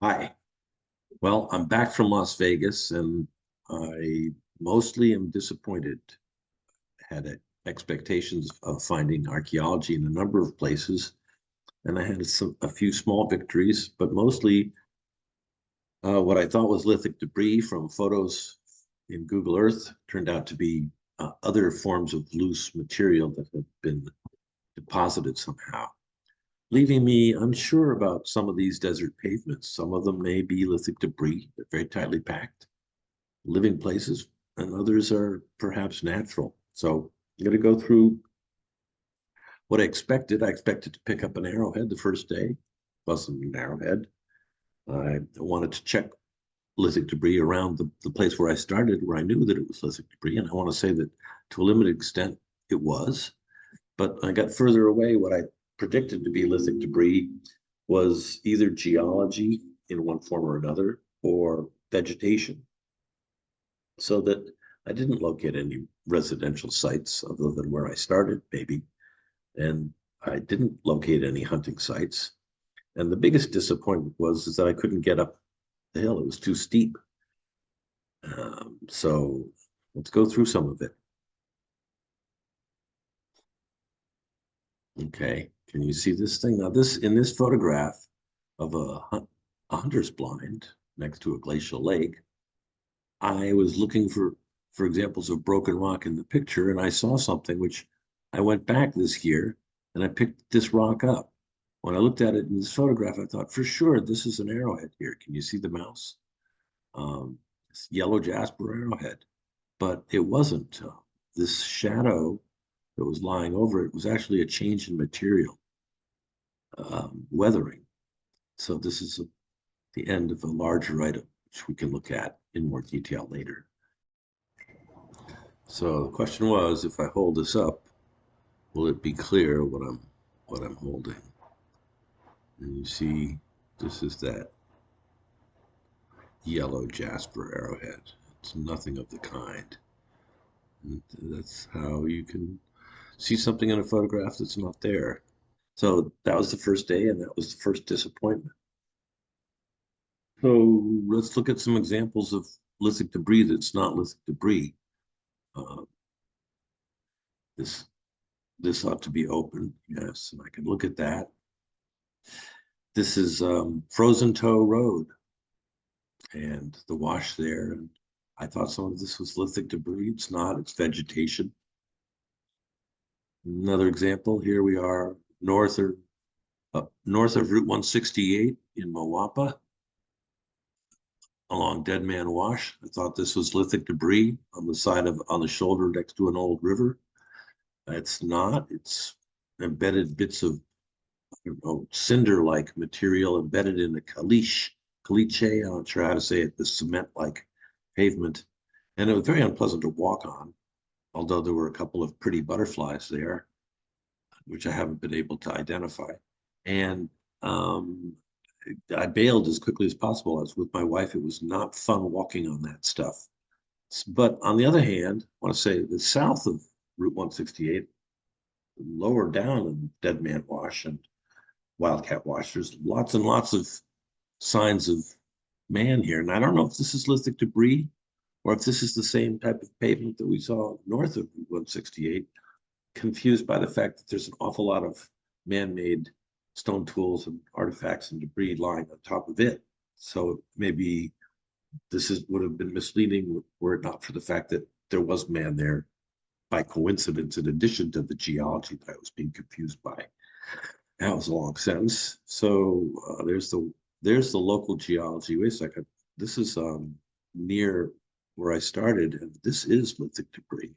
Hi. Well, I'm back from Las Vegas and I mostly am disappointed. Had expectations of finding archaeology in a number of places, and I had a few small victories, but mostly what I thought was lithic debris from photos in Google Earth turned out to be other forms of loose material that had been deposited somehow, leaving me unsure about some of these desert pavements. Some of them may be lithic debris, they're very tightly packed living places, and others are perhaps natural. So I'm going to go through what I expected. I expected to pick up an arrowhead the first day. Wasn't an arrowhead. I wanted to check lithic debris around the place where I started, where I knew that it was lithic debris. And I want to say that to a limited extent, it was. But I got further away. What I predicted to be lithic debris was either geology in one form or another, or vegetation, so that I didn't locate any residential sites other than where I started, maybe. And I didn't locate any hunting sites. And the biggest disappointment was is that I couldn't get up the hill. It was too steep. So let's go through some of it. Okay, can you see this thing? Now, in this photograph of a hunter's blind next to a glacial lake, I was looking for examples of broken rock in the picture, and I saw something which I went back this year and I picked this rock up. When I looked at it in this photograph, I thought for sure this is an arrowhead here. Can you see the mouse? It's yellow jasper arrowhead, but it wasn't. This shadow that was lying over it was actually a change in material, weathering. So this is the end of a larger item, which we can look at in more detail later. So the question was, if I hold this up, will it be clear what I'm holding? And you see, this is that yellow jasper arrowhead. It's nothing of the kind. And that's how you can see something in a photograph that's not there. So that was the first day, and that was the first disappointment. So let's look at some examples of lithic debris that's not lithic debris. Uh, this this ought to be open, yes, and I can look at that. This is Frozen Toe Road and the wash there. And I thought some of this was lithic debris. It's not, it's vegetation. Another example, here we are north of Route 168 in Moapa along Dead Man Wash. I thought this was lithic debris on the shoulder next to an old river. It's not, it's embedded bits of, cinder-like material embedded in the caliche, I'm not sure how to say it, the cement-like pavement. And it was very unpleasant to walk on, although there were a couple of pretty butterflies there, which I haven't been able to identify. And I bailed as quickly as possible. I was with my wife. It was not fun walking on that stuff. But on the other hand, I want to say the south of Route 168, lower down in Dead Man Wash and Wildcat Wash, there's lots and lots of signs of man here. And I don't know if this is lithic debris or if this is the same type of pavement that we saw north of 168, confused by the fact that there's an awful lot of man-made stone tools and artifacts and debris lying on top of it. So maybe would have been misleading were it not for the fact that there was man there by coincidence, in addition to the geology that I was being confused by. That was a long sentence. So there's the local geology. Wait a second. This is near where I started, and this is lithic debris.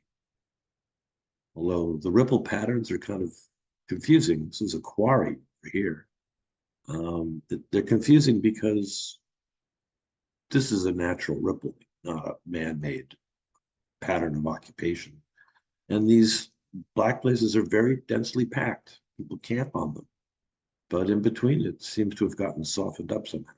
Although the ripple patterns are kind of confusing. This is a quarry here. They're confusing because this is a natural ripple, not a man-made pattern of occupation. And these black places are very densely packed. People camp on them. But in between, it seems to have gotten softened up somehow.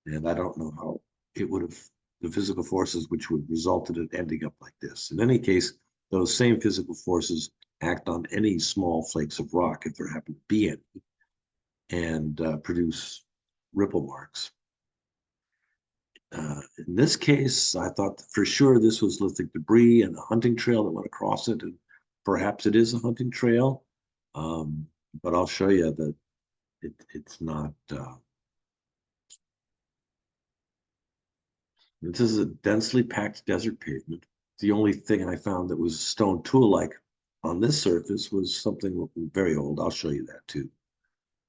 And I don't know how it would have, the physical forces which would result in it ending up like this. In any case, those same physical forces act on any small flakes of rock, if there happen to be any, and produce ripple marks. In this case, I thought for sure this was lithic debris and a hunting trail that went across it, and perhaps it is a hunting trail. Um, but I'll show you that it's not. This is a densely packed desert pavement. The only thing I found that was stone tool-like on this surface was something very old. I'll show you that too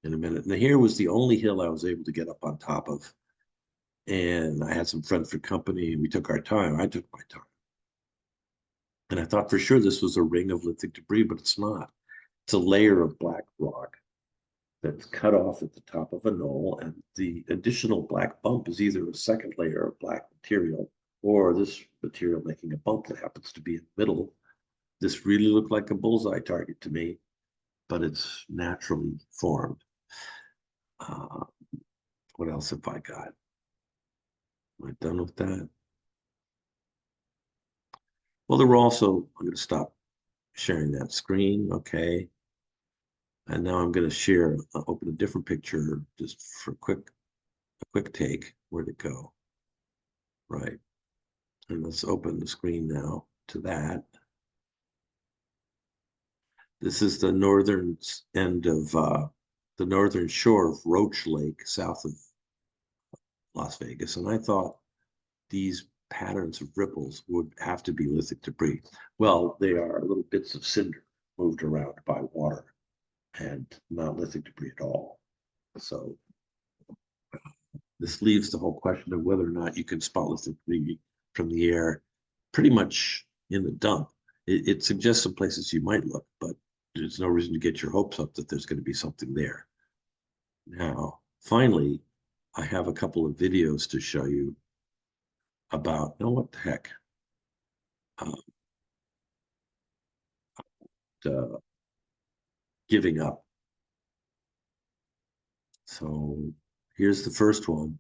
in a minute. And here was the only hill I was able to get up on top of. And I had some friends for company, and we took our time. I took my time. And I thought for sure this was a ring of lithic debris, but it's not. It's a layer of black rock that's cut off at the top of a knoll, and the additional black bump is either a second layer of black material or this material making a bump that happens to be in the middle. This really looked like a bullseye target to me, but it's naturally formed. Uh, what else have I got? Am I done with that? Well, there were also, I'm going to stop sharing that screen. Okay. And now I'm going to share, open a different picture just for a quick take. Where'd it go? Right. And let's open the screen now to that. This is the northern end of the northern shore of Roach Lake, south of Las Vegas. And I thought these patterns of ripples would have to be lithic debris. Well, they are little bits of cinder moved around by water and not lithic debris at all. So this leaves the whole question of whether or not you can spot lithic debris from the air pretty much in the dump. It suggests some places you might look, but there's no reason to get your hopes up that there's going to be something there. Now, finally, I have a couple of videos to show you about, no, what the heck? Giving up. So here's the first one.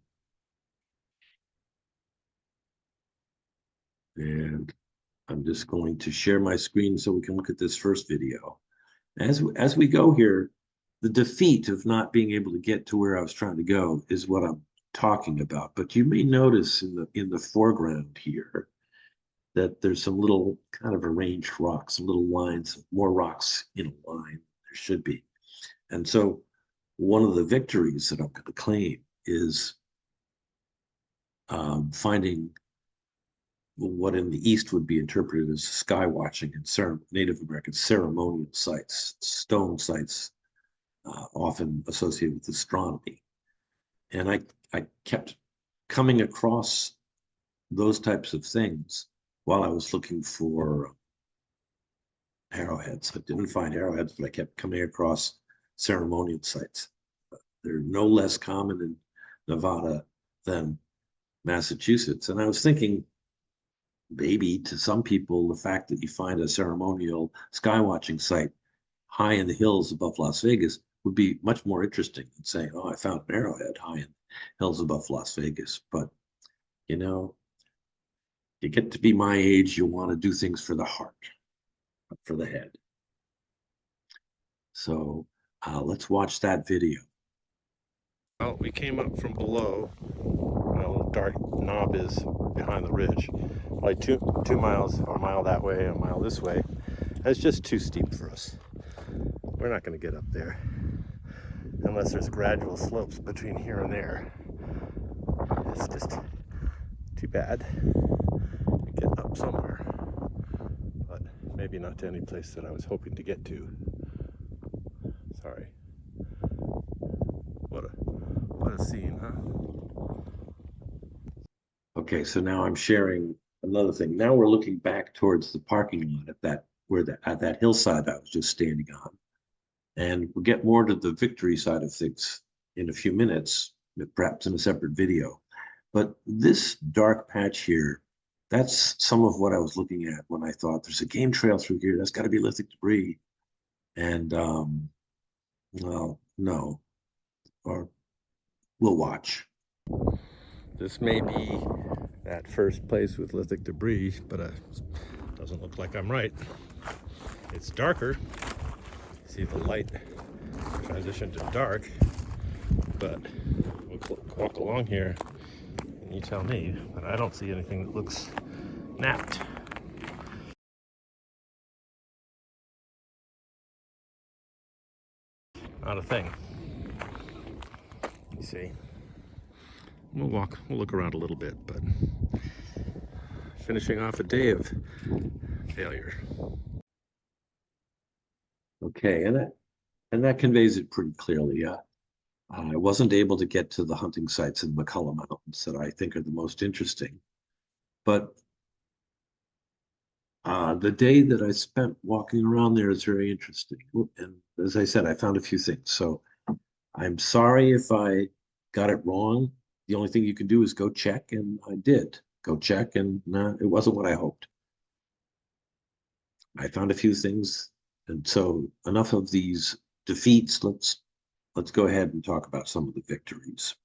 And I'm just going to share my screen so we can look at this first video. As we go here, the defeat of not being able to get to where I was trying to go is what I'm talking about. But you may notice in the foreground here that there's some little kind of arranged rocks, some little lines, more rocks in a line. There should be. And so one of the victories that I'm going to claim is finding what in the East would be interpreted as sky watching and Native American ceremonial sites, stone sites, often associated with astronomy. And I kept coming across those types of things while I was looking for arrowheads. I didn't find arrowheads, but I kept coming across ceremonial sites. They're no less common in Nevada than Massachusetts. And I was thinking, maybe to some people, the fact that you find a ceremonial skywatching site high in the hills above Las Vegas would be much more interesting than saying, oh, I found an arrowhead high in hills above Las Vegas. But, you know, you get to be my age, you want to do things for the heart, not for the head. So let's watch that video. Well, we came up from below. My little dark knob is behind the ridge. Like 2 miles, a mile that way, a mile this way. That's just too steep for us. We're not going to get up there unless there's gradual slopes between here and there. It's just too bad. We get up somewhere, but maybe not to any place that I was hoping to get to. Sorry. What a scene, huh? Okay, so now I'm sharing another thing. Now we're looking back towards the parking lot at that hillside I was just standing on. And we'll get more to the victory side of things in a few minutes, perhaps in a separate video. But this dark patch here, that's some of what I was looking at when I thought there's a game trail through here. That's got to be lithic debris. And well, no, or we'll watch. This may be that first place with lithic debris, but it doesn't look like I'm right. It's darker. See the light transition to dark, but we'll walk along here and You tell me, but I don't see anything that looks napped. Not a thing. You see. We'll look around a little bit, but finishing off a day of failure. Okay, and that conveys it pretty clearly. I wasn't able to get to the hunting sites in McCullough Mountains that I think are the most interesting, but the day that I spent walking around there is very interesting. And as I said, I found a few things. So I'm sorry if I got it wrong. The only thing you can do is go check, and I did go check, and it wasn't what I hoped. I found a few things, and so enough of these defeats. Let's go ahead and talk about some of the victories.